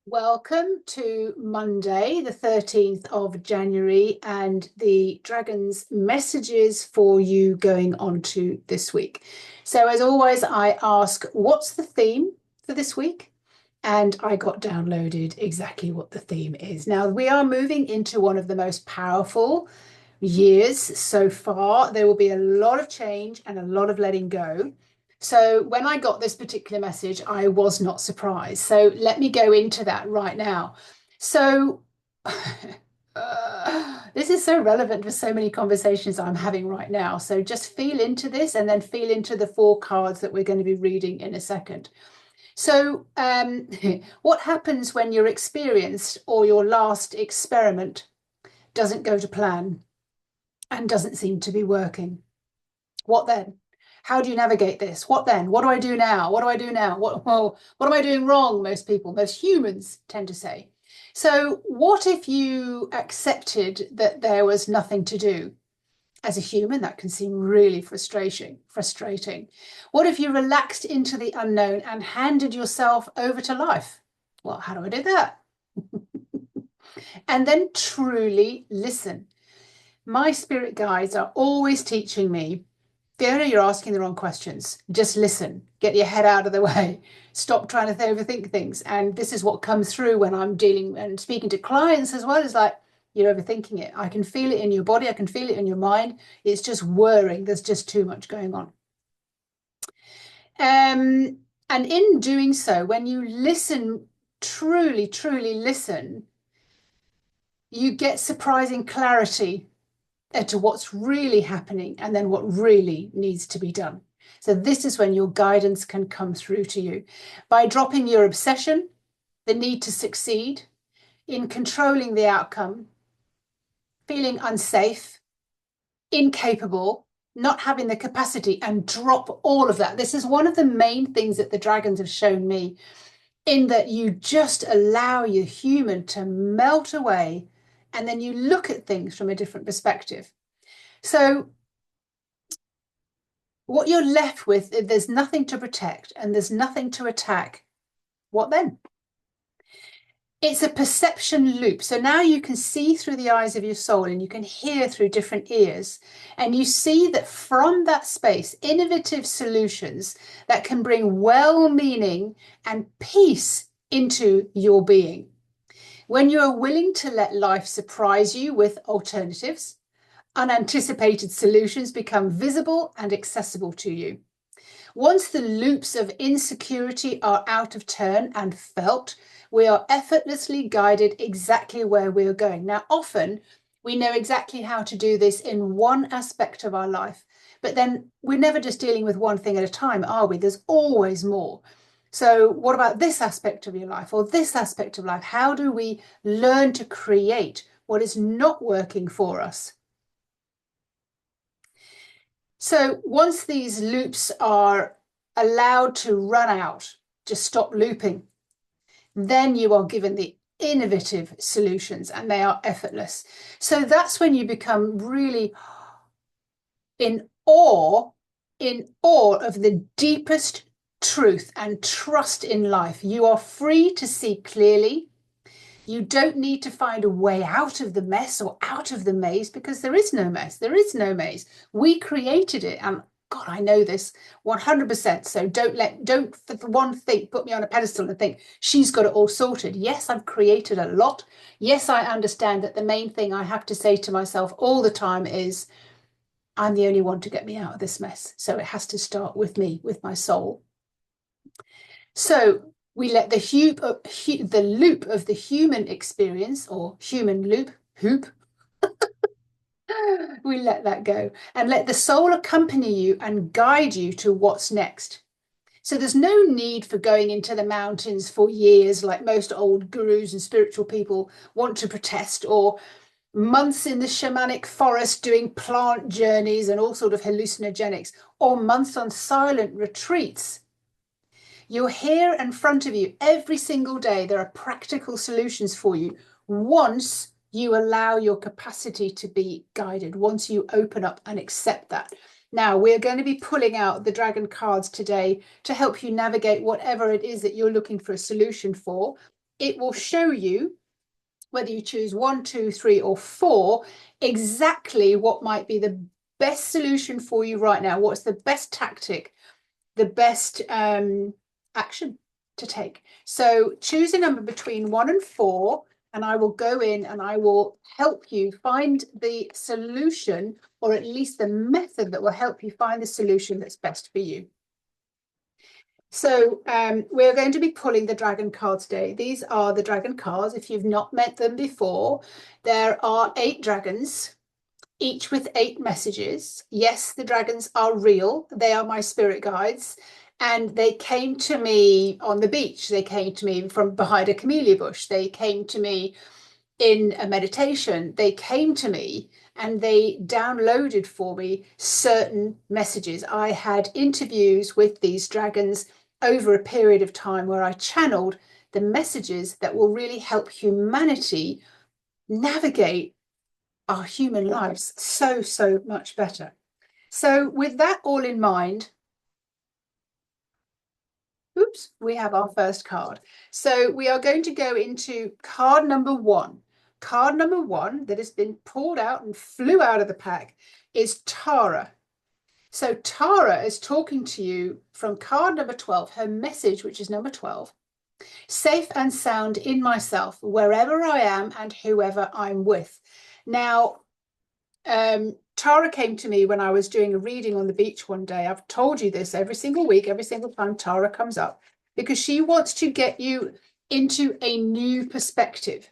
Welcome to Monday, the 13th of January, and the Dragon's messages for you going on to this week. So, as always, I ask, what's the theme for this week? And I got downloaded exactly what the theme is. Now, we are moving into one of the most powerful years so far. There will be a lot of change and a lot of letting go. So when I got this particular message, I was not surprised. So let me go into that right now. So this is so relevant for so many conversations I'm having right now. So just feel into this and then feel into the 4 cards that we're going to be reading in a second. So what happens when your experience or your last experiment doesn't go to plan and doesn't seem to be working? What then? How do you navigate this? What then? What do I do now? What do I do now? What am I doing wrong? Most humans tend to say. So what if you accepted that there was nothing to do? As a human, that can seem really frustrating. What if you relaxed into the unknown and handed yourself over to life? Well, how do I do that? And then truly listen. My spirit guides are always teaching me, Fiona, you're asking the wrong questions. Just listen, get your head out of the way, stop trying to overthink things. And this is what comes through when I'm dealing and speaking to clients as well. Is like, you're overthinking it. I can feel it in your body. I can feel it in your mind. It's just whirring. There's just too much going on. And in doing so, when you listen, truly, truly listen, you get surprising clarity to what's really happening and then what really needs to be done. So this is when your guidance can come through to you by dropping your obsession, the need to succeed, in controlling the outcome, feeling unsafe, incapable, not having the capacity, and drop all of that. This is one of the main things that the dragons have shown me, in that you just allow your human to melt away and then you look at things from a different perspective. So what you're left with, if there's nothing to protect and there's nothing to attack, what then? It's a perception loop. So now you can see through the eyes of your soul and you can hear through different ears. And you see that from that space, innovative solutions that can bring well-meaning and peace into your being. When you are willing to let life surprise you with alternatives, unanticipated solutions become visible and accessible to you. Once the loops of insecurity are out of turn and felt, we are effortlessly guided exactly where we're going. Now, often we know exactly how to do this in one aspect of our life, but then we're never just dealing with one thing at a time, are we? There's always more. So what about this aspect of your life or this aspect of life? How do we learn to create what is not working for us? So once these loops are allowed to run out, just stop looping, then you are given the innovative solutions and they are effortless. So that's when you become really in awe of the deepest truth and trust in life. You are free to see clearly. You don't need to find a way out of the mess or out of the maze, because there is no mess. There is no maze. We created it. And God, I know this 100%. So don't for one thing, put me on a pedestal and think she's got it all sorted. Yes, I've created a lot. Yes, I understand that the main thing I have to say to myself all the time is, I'm the only one to get me out of this mess. So it has to start with me, with my soul. So we let the loop of the human experience, or human hoop, we let that go and let the soul accompany you and guide you to what's next. So there's no need for going into the mountains for years like most old gurus and spiritual people want to protest, or months in the shamanic forest doing plant journeys and all sort of hallucinogenics, or months on silent retreats. You're here in front of you every single day. There are practical solutions for you once you allow your capacity to be guided, once you open up and accept that. Now, we're going to be pulling out the dragon cards today to help you navigate whatever it is that you're looking for a solution for. it will show you, whether you choose 1, 2, 3, or 4, exactly what might be the best solution for you right now. What's the best tactic, the best action to take? So choose a number between 1 and 4, and I will go in and I will help you find the solution, or at least the method that will help you find the solution that's best for you. So we're going to be pulling the dragon cards today. These are the dragon cards. If you've not met them before, there are 8 dragons, each with 8 messages. Yes, the dragons are real. They are my spirit guides. And they came to me on the beach. They came to me from behind a camellia bush. They came to me in a meditation. They came to me and they downloaded for me certain messages. I had interviews with these dragons over a period of time where I channeled the messages that will really help humanity navigate our human lives so much better. So with that all in mind, oops, we have our first card. So we are going to go into card number 1. Card number 1 that has been pulled out and flew out of the pack is Tara. So Tara is talking to you from card number 12, her message, which is number 12. Safe and sound in myself, wherever I am and whoever I'm with. Now, Tara came to me when I was doing a reading on the beach one day. I've told you this every single week, every single time Tara comes up, because she wants to get you into a new perspective.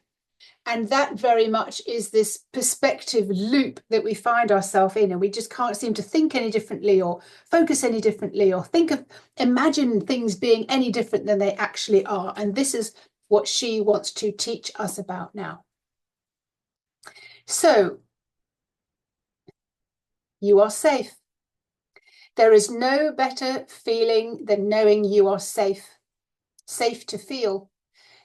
And that very much is this perspective loop that we find ourselves in, and we just can't seem to think any differently or focus any differently or imagine things being any different than they actually are. And this is what she wants to teach us about now. So, you are safe. There is no better feeling than knowing you are safe. Safe to feel.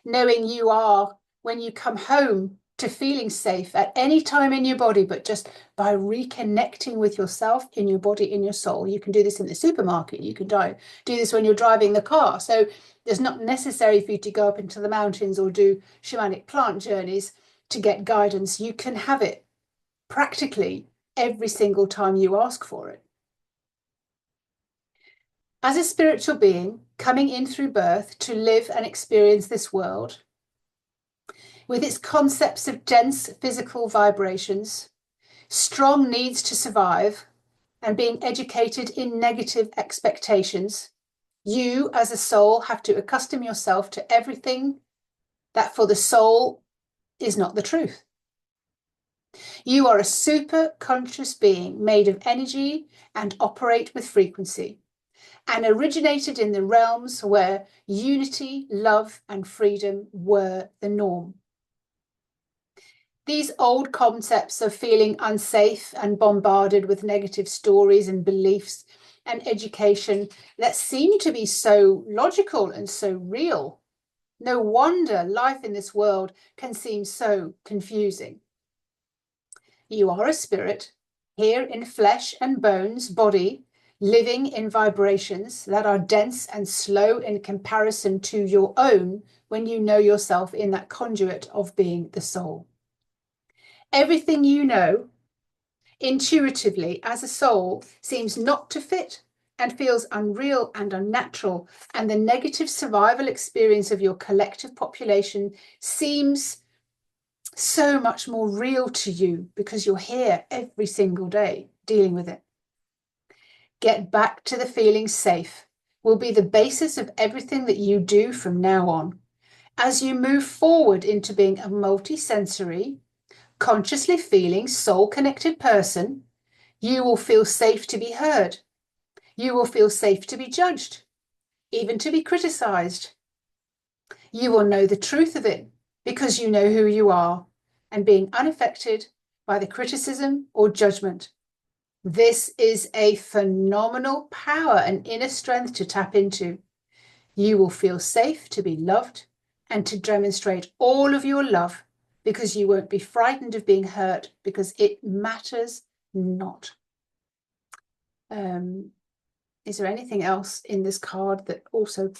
Knowing you are, when you come home, to feeling safe at any time in your body, but just by reconnecting with yourself in your body, in your soul. You can do this in the supermarket. You can do this when you're driving the car. So it's not necessary for you to go up into the mountains or do shamanic plant journeys to get guidance. You can have it practically every single time you ask for it. As a spiritual being coming in through birth to live and experience this world, with its concepts of dense physical vibrations, strong needs to survive, and being educated in negative expectations, you as a soul have to accustom yourself to everything that for the soul is not the truth. You are a super conscious being made of energy and operate with frequency, and originated in the realms where unity, love, and freedom were the norm. These old concepts of feeling unsafe and bombarded with negative stories and beliefs and education that seem to be so logical and so real. No wonder life in this world can seem so confusing. You are a spirit, here in flesh and bones, body, living in vibrations that are dense and slow in comparison to your own when you know yourself in that conduit of being the soul. Everything you know intuitively as a soul seems not to fit and feels unreal and unnatural, and the negative survival experience of your collective population seems so much more real to you because you're here every single day dealing with it. Get back to the feeling safe will be the basis of everything that you do from now on. As you move forward into being a multi-sensory, consciously feeling soul-connected person, you will feel safe to be heard. You will feel safe to be judged, even to be criticized. You will know the truth of it because you know who you are and being unaffected by the criticism or judgment. This is a phenomenal power and inner strength to tap into. You will feel safe to be loved and to demonstrate all of your love because you won't be frightened of being hurt because it matters not. Is there anything else in this card that also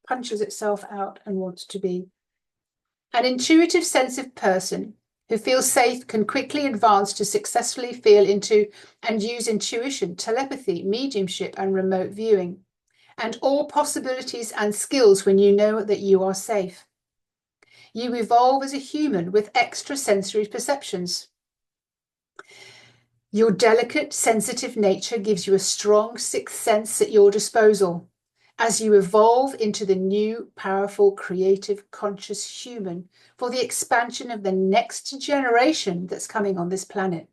punches itself out and wants to be An intuitive, sensitive person who feels safe can quickly advance to successfully feel into and use intuition, telepathy, mediumship, and remote viewing, and all possibilities and skills when you know that you are safe. You evolve as a human with extrasensory perceptions. Your delicate, sensitive nature gives you a strong sixth sense at your disposal as you evolve into the new, powerful, creative, conscious human for the expansion of the next generation that's coming on this planet.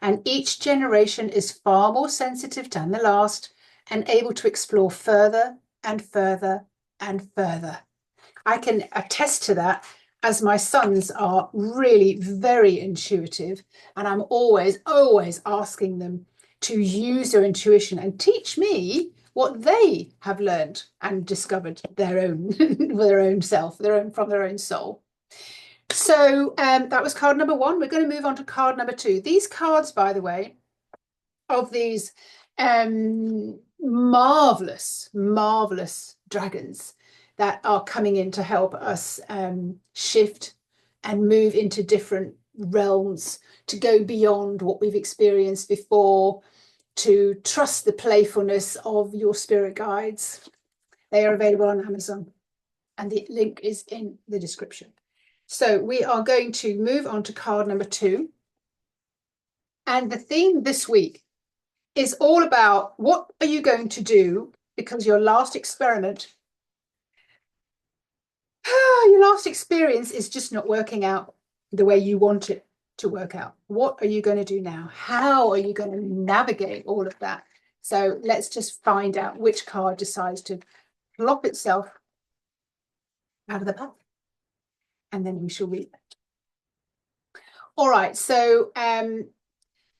And each generation is far more sensitive than the last and able to explore further and further and further. I can attest to that, as my sons are really very intuitive, and I'm always asking them to use their intuition and teach me what they have learned and discovered their own their own self, from their own soul. So that was card number 1. We're going to move on to card number 2. These cards, by the way, of these marvelous dragons that are coming in to help us shift and move into different realms, to go beyond what we've experienced before, to trust the playfulness of your spirit guides. They are available on Amazon, and the link is in the description. So we are going to move on to card number 2. And the theme this week is all about what are you going to do because your last experience is just not working out the way you want it to work out. What are you going to do now? How are you going to navigate all of that? So let's just find out which card decides to plop itself out of the pack, and then we shall read it. All right, so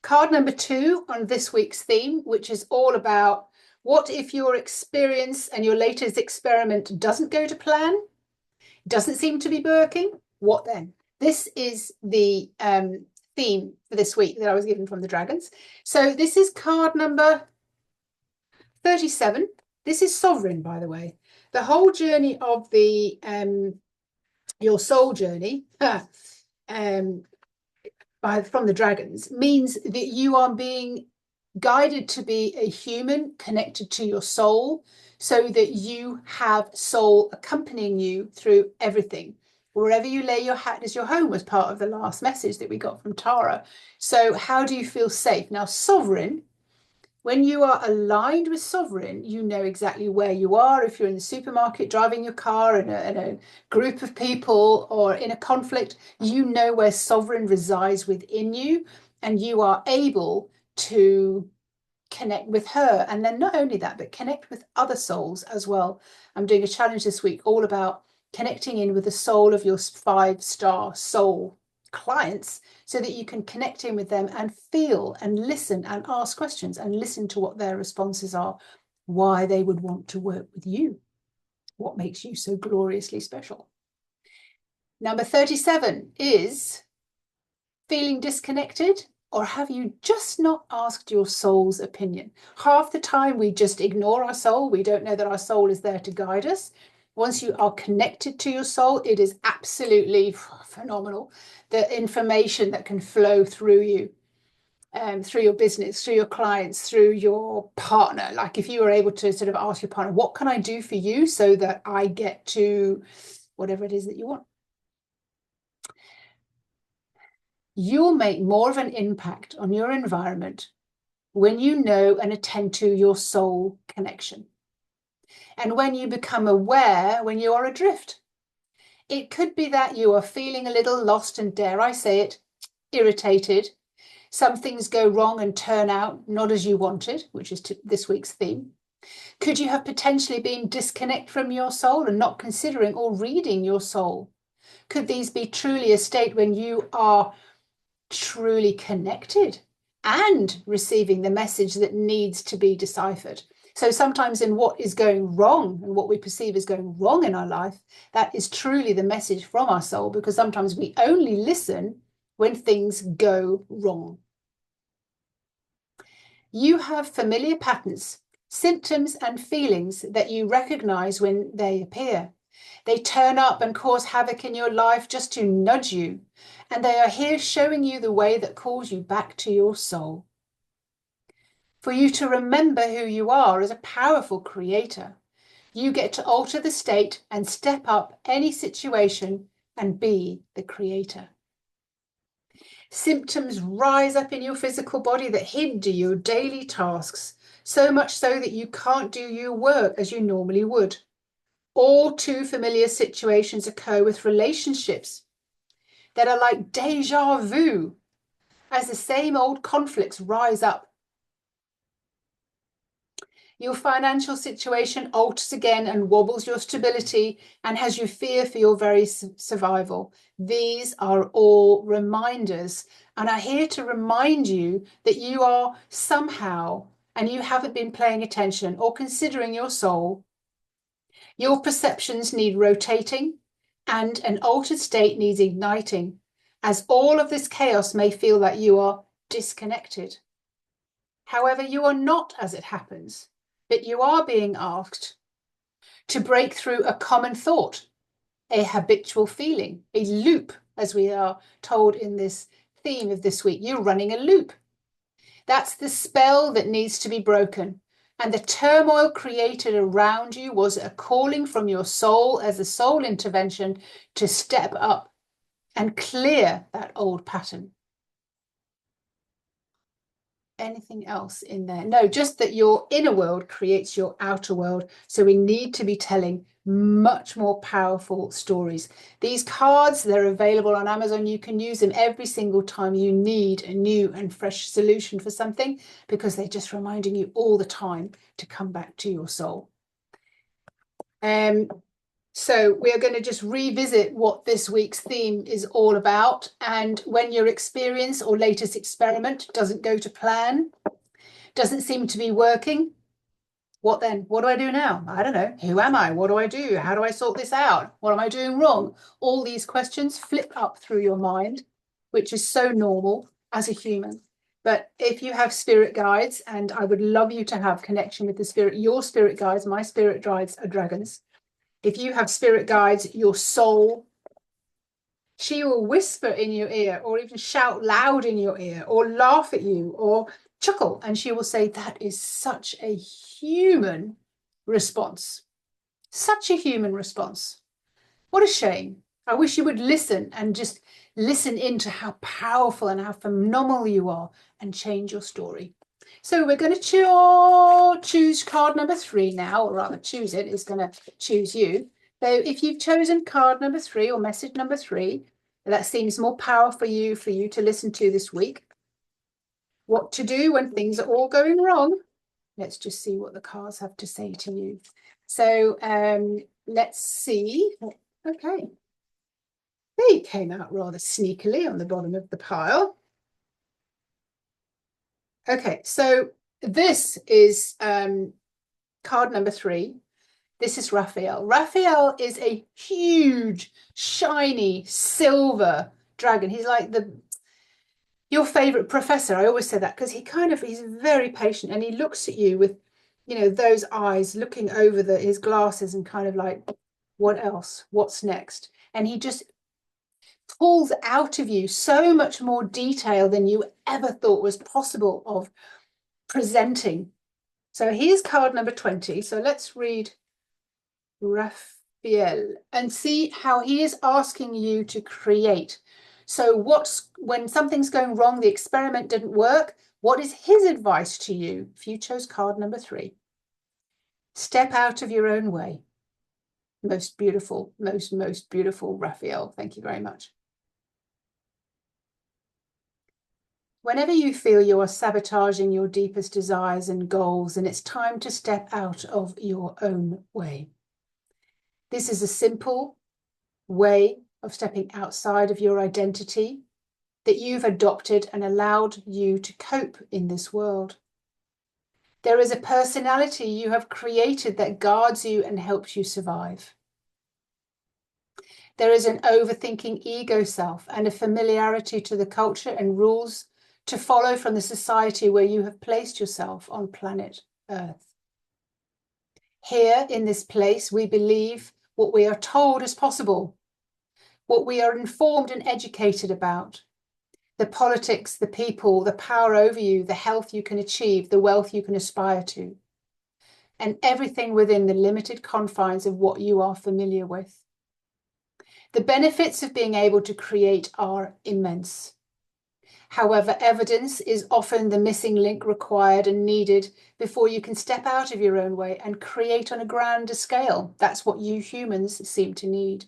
card number 2 on this week's theme, which is all about what if your experience and your latest experiment doesn't go to plan, doesn't seem to be working, what then? This is the theme for this week that I was given from the dragons. So this is card number 37. This is sovereign, by the way. The whole journey of the your soul journey from the dragons means that you are being guided to be a human connected to your soul, so that you have soul accompanying you through everything. Wherever you lay your hat is your home was part of the last message that we got from Tara. So how do you feel safe? Now, sovereign, when you are aligned with sovereign, you know exactly where you are. If you're in the supermarket, driving your car in a group of people, or in a conflict, you know where sovereign resides within you, and you are able to connect with her. And then not only that, but connect with other souls as well. I'm doing a challenge this week all about connecting in with the soul of your 5-star soul clients, so that you can connect in with them and feel and listen and ask questions and listen to what their responses are, why they would want to work with you, what makes you so gloriously special. Number 37 is feeling disconnected, or have you just not asked your soul's opinion? Half the time we just ignore our soul. We don't know that our soul is there to guide us. Once you are connected to your soul, it is absolutely phenomenal, the information that can flow through you, through your business, through your clients, through your partner. Like if you were able to sort of ask your partner, what can I do for you so that I get to whatever it is that you want? You'll make more of an impact on your environment when you know and attend to your soul connection. And when you become aware when you are adrift. It could be that you are feeling a little lost and, dare I say it, irritated. Some things go wrong and turn out not as you wanted, which is this week's theme. Could you have potentially been disconnected from your soul and not considering or reading your soul? Could these be truly a state when you are truly connected and receiving the message that needs to be deciphered? So sometimes in what is going wrong and what we perceive as going wrong in our life, that is truly the message from our soul, because sometimes we only listen when things go wrong. You have familiar patterns, symptoms and feelings that you recognize when they appear. They turn up and cause havoc in your life just to nudge you, and they are here showing you the way that calls you back to your soul. For you to remember who you are as a powerful creator. You get to alter the state and step up any situation and be the creator. Symptoms rise up in your physical body that hinder your daily tasks, so much so that you can't do your work as you normally would. All too familiar situations occur with relationships that are like deja vu, as the same old conflicts rise up. Your financial situation alters again and wobbles your stability and has you fear for your very survival. These are all reminders and are here to remind you that you are somehow, and you haven't been paying attention or considering your soul. Your perceptions need rotating and an altered state needs igniting, as all of this chaos may feel that you are disconnected. However, you are not, as it happens, but you are being asked to break through a common thought, a habitual feeling, a loop, as we are told in this theme of this week. You're running a loop. That's the spell that needs to be broken. And the turmoil created around you was a calling from your soul as a soul intervention to step up and clear that old pattern. Anything else in there? No, just that your inner world creates your outer world. So we need to be telling much more powerful stories. These cards, they're available on Amazon. You can use them every single time you need a new and fresh solution for something, because they're just reminding you all the time to come back to your soul. So we're going to just revisit what this week's theme is all about. And when your experience or latest experiment doesn't go to plan, doesn't seem to be working, what then? What do I do now? I don't know. Who am I? What do I do? How do I sort this out? What am I doing wrong? All these questions flip up through your mind, which is so normal as a human. But if you have spirit guides, and I would love you to have connection with the spirit, your spirit guides, my spirit guides are dragons. If you have spirit guides, your soul, she will whisper in your ear or even shout loud in your ear or laugh at you or chuckle. And she will say, that is such a human response. Such a human response. What a shame. I wish you would listen and just listen into how powerful and how phenomenal you are and change your story. So we're going to choose card number 3 now, or rather choose it. It's going to choose you. So if you've chosen card number 3 or message number 3, that seems more powerful for you to listen to this week. What to do when things are all going wrong. Let's just see what the cards have to say to you. So let's see. Okay. They came out rather sneakily on the bottom of the pile. Okay, so this is card number 3. This is Raphael. Raphael is a huge, shiny, silver dragon. He's like your favorite professor. I always say that because he's very patient, and he looks at you with, those eyes looking over his glasses and kind of like, what else? What's next? And he just pulls out of you so much more detail than you ever thought was possible of presenting. So here's card number 20. So let's read Raphael and see how he is asking you to create. So when something's going wrong, the experiment didn't work, what is his advice to you if you chose card number 3? Step out of your own way. Most beautiful, most beautiful, Raphael. Thank you very much. Whenever you feel you are sabotaging your deepest desires and goals, and it's time to step out of your own way. This is a simple way of stepping outside of your identity that you've adopted and allowed you to cope in this world. There is a personality you have created that guards you and helps you survive. There is an overthinking ego self and a familiarity to the culture and rules to follow from the society where you have placed yourself on planet Earth. Here in this place, we believe what we are told is possible, what we are informed and educated about, the politics, the people, the power over you, the health you can achieve, the wealth you can aspire to, and everything within the limited confines of what you are familiar with. The benefits of being able to create are immense. However, evidence is often the missing link required and needed before you can step out of your own way and create on a grander scale. That's what you humans seem to need.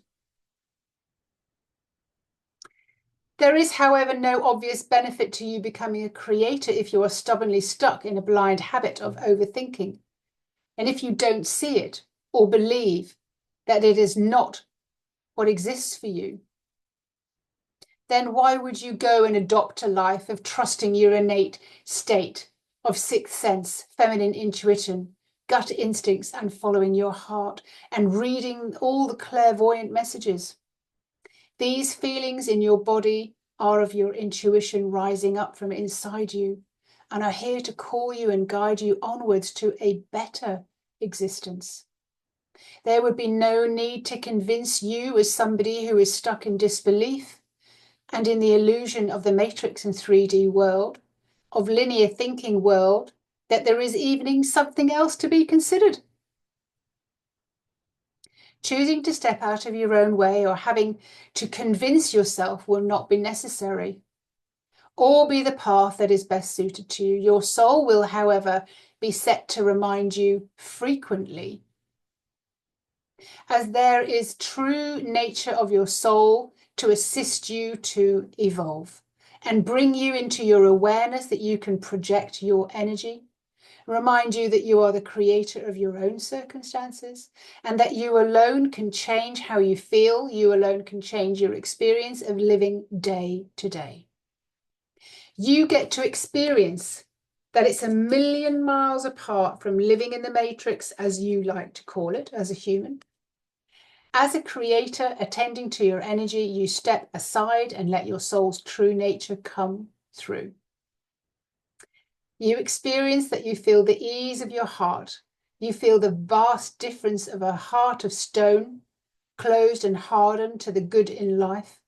There is, however, no obvious benefit to you becoming a creator if you are stubbornly stuck in a blind habit of overthinking. And if you don't see it or believe that it is not what exists for you, then why would you go and adopt a life of trusting your innate state of sixth sense, feminine intuition, gut instincts, and following your heart and reading all the clairvoyant messages? These feelings in your body are of your intuition rising up from inside you and are here to call you and guide you onwards to a better existence. There would be no need to convince you as somebody who is stuck in disbelief and in the illusion of the matrix and 3D world, of linear thinking world, that there is even something else to be considered. Choosing to step out of your own way or having to convince yourself will not be necessary or be the path that is best suited to you. Your soul will, however, be set to remind you frequently, as there is true nature of your soul to assist you to evolve and bring you into your awareness that you can project your energy, remind you that you are the creator of your own circumstances and that you alone can change how you feel, you alone can change your experience of living day to day. You get to experience that it's a million miles apart from living in the matrix, as you like to call it, as a human. As a creator, attending to your energy, you step aside and let your soul's true nature come through. You experience that you feel the ease of your heart. You feel the vast difference of a heart of stone, closed and hardened to the good in life,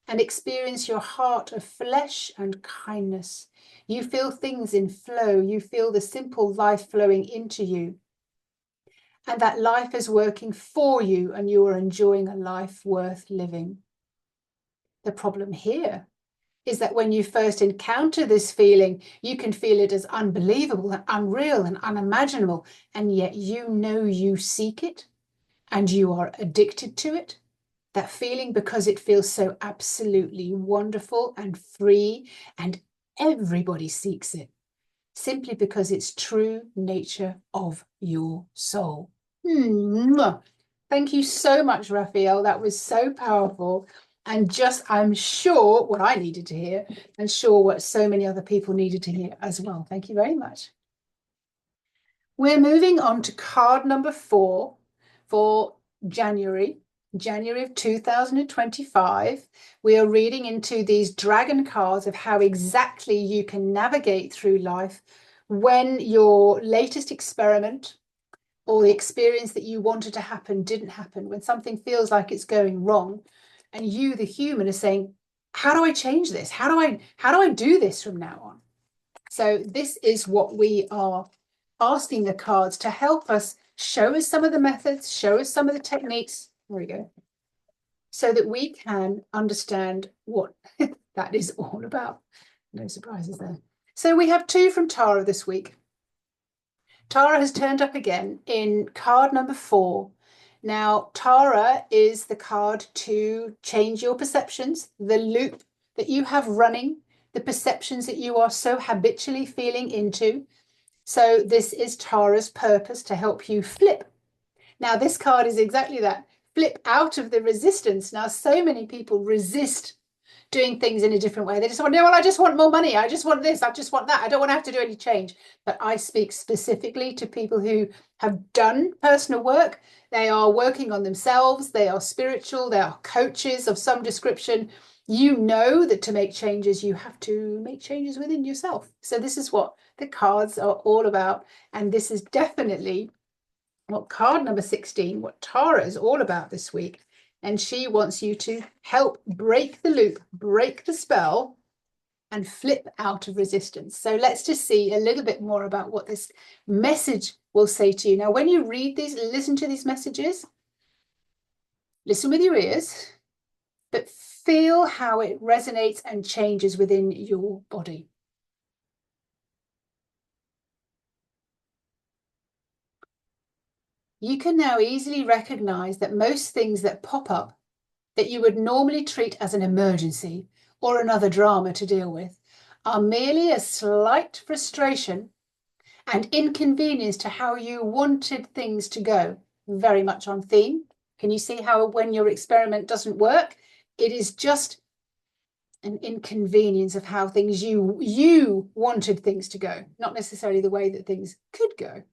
and experience your heart of flesh and kindness. You feel things in flow. You feel the simple life flowing into you, and that life is working for you and you are enjoying a life worth living. The problem here is that when you first encounter this feeling, you can feel it as unbelievable and unreal and unimaginable, and yet you know you seek it and you are addicted to it. That feeling because it feels so absolutely wonderful and free, and everybody seeks it, simply because it's true nature of your soul. Thank you so much, Raphael. That was so powerful. And just, I'm sure what I needed to hear, and sure what so many other people needed to hear as well. Thank you very much. We're moving on to card number 4 for January of 2025. We are reading into these dragon cards of how exactly you can navigate through life when your latest experiment or the experience that you wanted to happen didn't happen, when something feels like it's going wrong, and you, the human, are saying, how do I change this? How do I do this from now on? So this is what we are asking the cards to help us, show us some of the methods, show us some of the techniques. There we go. So that we can understand what that is all about. No surprises there. So we have 2 from Tara this week. Tara has turned up again in card number 4. Now, Tara is the card to change your perceptions, the loop that you have running, the perceptions that you are so habitually feeling into. So this is Tara's purpose, to help you flip. Now, this card is exactly that. Flip out of the resistance. Now, so many people resist doing things in a different way. They just want, no, well, I just want more money. I just want this. I just want that. I don't want to have to do any change. But I speak specifically to people who have done personal work. They are working on themselves. They are spiritual. They are coaches of some description. You know that to make changes, you have to make changes within yourself. So this is what the cards are all about. And this is definitely Well, card number 16, what Tara is all about this week. And she wants you to help break the loop, break the spell, and flip out of resistance. So let's just see a little bit more about what this message will say to you. Now, when you read these, listen to these messages, listen with your ears, but feel how it resonates and changes within your body. You can now easily recognize that most things that pop up that you would normally treat as an emergency or another drama to deal with are merely a slight frustration and inconvenience to how you wanted things to go. Very much on theme. Can you see how when your experiment doesn't work, it is just an inconvenience of how things you wanted things to go, not necessarily the way that things could go.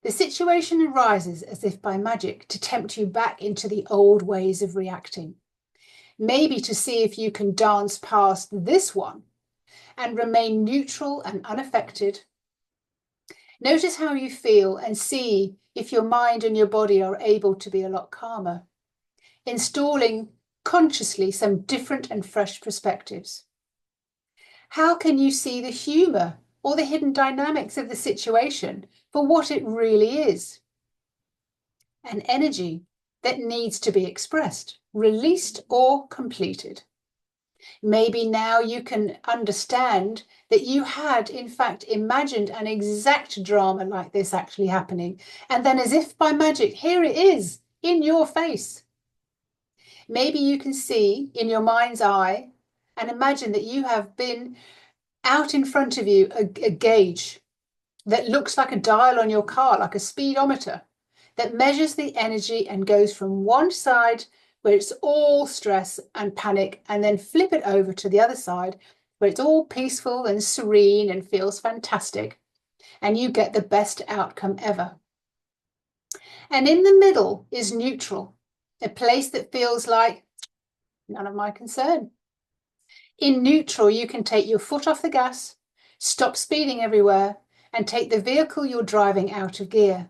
The situation arises as if by magic to tempt you back into the old ways of reacting. Maybe to see if you can dance past this one and remain neutral and unaffected. Notice how you feel and see if your mind and your body are able to be a lot calmer, installing consciously some different and fresh perspectives. How can you see the humour or the hidden dynamics of the situation for what it really is? An energy that needs to be expressed, released, or completed. Maybe now you can understand that you had, in fact, imagined an exact drama like this actually happening. And then, as if by magic, here it is in your face. Maybe you can see in your mind's eye and imagine that you have been out in front of you a gauge that looks like a dial on your car, like a speedometer, that measures the energy and goes from one side where it's all stress and panic, and then flip it over to the other side where it's all peaceful and serene and feels fantastic, and you get the best outcome ever. And in the middle is neutral, a place that feels like none of my concern. In neutral, you can take your foot off the gas, stop speeding everywhere, and take the vehicle you're driving out of gear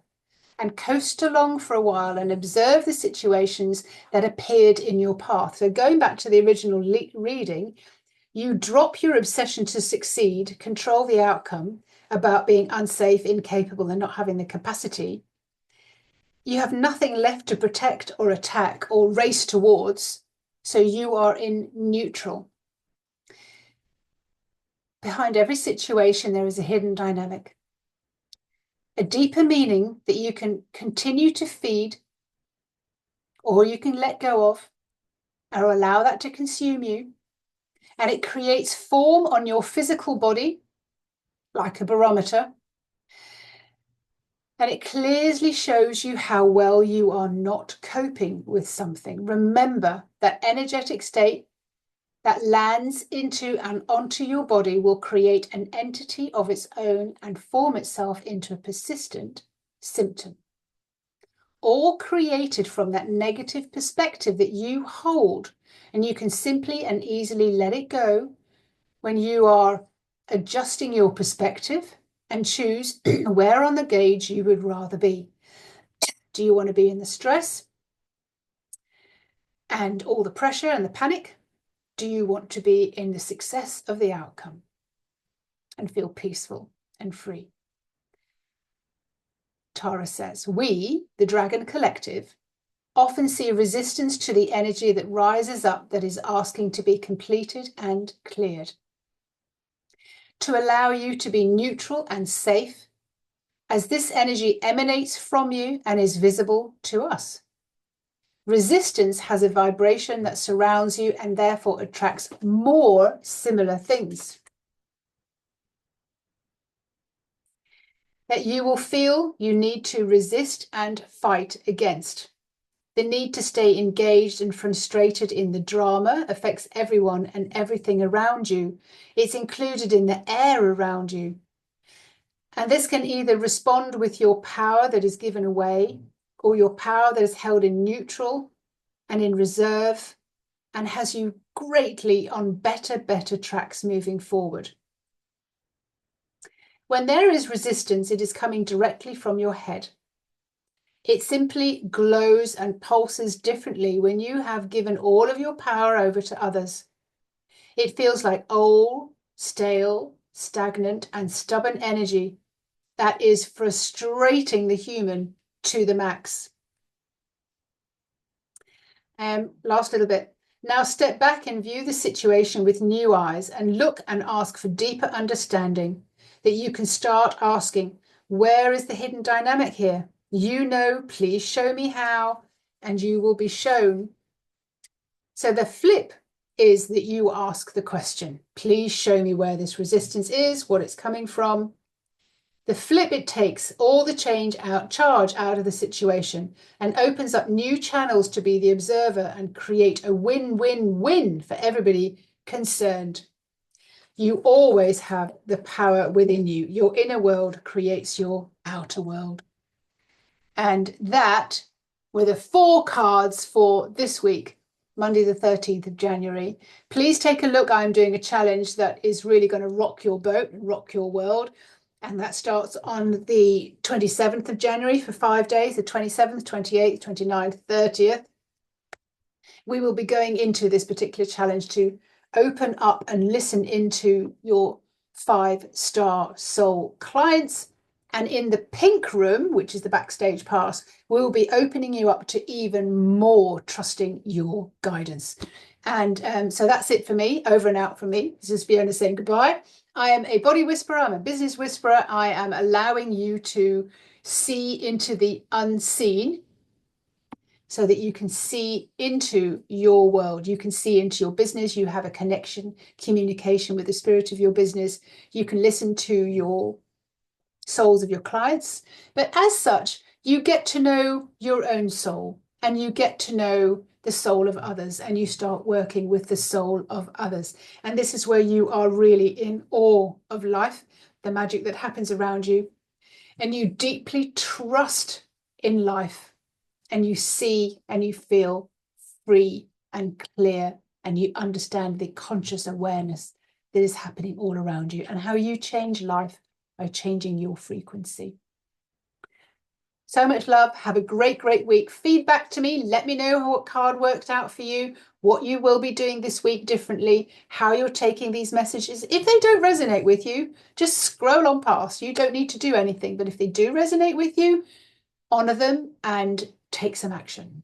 and coast along for a while and observe the situations that appeared in your path. So going back to the original reading, you drop your obsession to succeed, control the outcome about being unsafe, incapable, and not having the capacity. You have nothing left to protect or attack or race towards, so you are in neutral. Behind every situation, there is a hidden dynamic, a deeper meaning that you can continue to feed, or you can let go of, or allow that to consume you. And it creates form on your physical body, like a barometer. And it clearly shows you how well you are not coping with something. Remember that energetic state that lands into and onto your body will create an entity of its own and form itself into a persistent symptom, all created from that negative perspective that you hold. And you can simply and easily let it go when you are adjusting your perspective and choose where on the gauge you would rather be. Do you want to be in the stress and all the pressure and the panic? Do you want to be in the success of the outcome and feel peaceful and free? Tara says, we, the Dragon Collective, often see resistance to the energy that rises up that is asking to be completed and cleared. To allow you to be neutral and safe, as this energy emanates from you and is visible to us. Resistance has a vibration that surrounds you and therefore attracts more similar things that you will feel you need to resist and fight against. The need to stay engaged and frustrated in the drama affects everyone and everything around you. It's included in the air around you. And this can either respond with your power that is given away, or your power that is held in neutral and in reserve and has you greatly on better tracks moving forward. When there is resistance, it is coming directly from your head. It simply glows and pulses differently when you have given all of your power over to others. It feels like old, stale, stagnant, and stubborn energy that is frustrating the human to the max. Last little bit. Now step back and view the situation with new eyes and look and ask for deeper understanding, that you can start asking, where is the hidden dynamic here? You know, please show me how, and you will be shown. So the flip is that you ask the question, please show me where this resistance is, what it's coming from. The flip, it takes all the charge out of the situation and opens up new channels to be the observer and create a win-win-win for everybody concerned. You always have the power within you. Your inner world creates your outer world. And that were the 4 cards for this week, Monday the 13th of January. Please take a look. I'm doing a challenge that is really going to rock your boat and rock your world. And that starts on the 27th of January for 5 days, the 27th, 28th, 29th, 30th. We will be going into this particular challenge to open up and listen into your 5-star soul clients. And in the pink room, which is the backstage pass, we'll be opening you up to even more trusting your guidance. And so that's it for me, over and out from me. This is Fiona saying goodbye. I am a body whisperer, I'm a business whisperer. I am allowing you to see into the unseen so that you can see into your world. You can see into your business. You have a connection, communication with the spirit of your business. You can listen to your souls of your clients. But as such, you get to know your own soul and you get to know the soul of others, and you start working with the soul of others. And this is where you are really in awe of life, the magic that happens around you, and you deeply trust in life, and you see and you feel free and clear, and you understand the conscious awareness that is happening all around you and how you change life by changing your frequency. So much love. Have a great, great week. Feedback to me. Let me know what card worked out for you, what you will be doing this week differently, how you're taking these messages. If they don't resonate with you, just scroll on past. You don't need to do anything. But if they do resonate with you, honor them and take some action.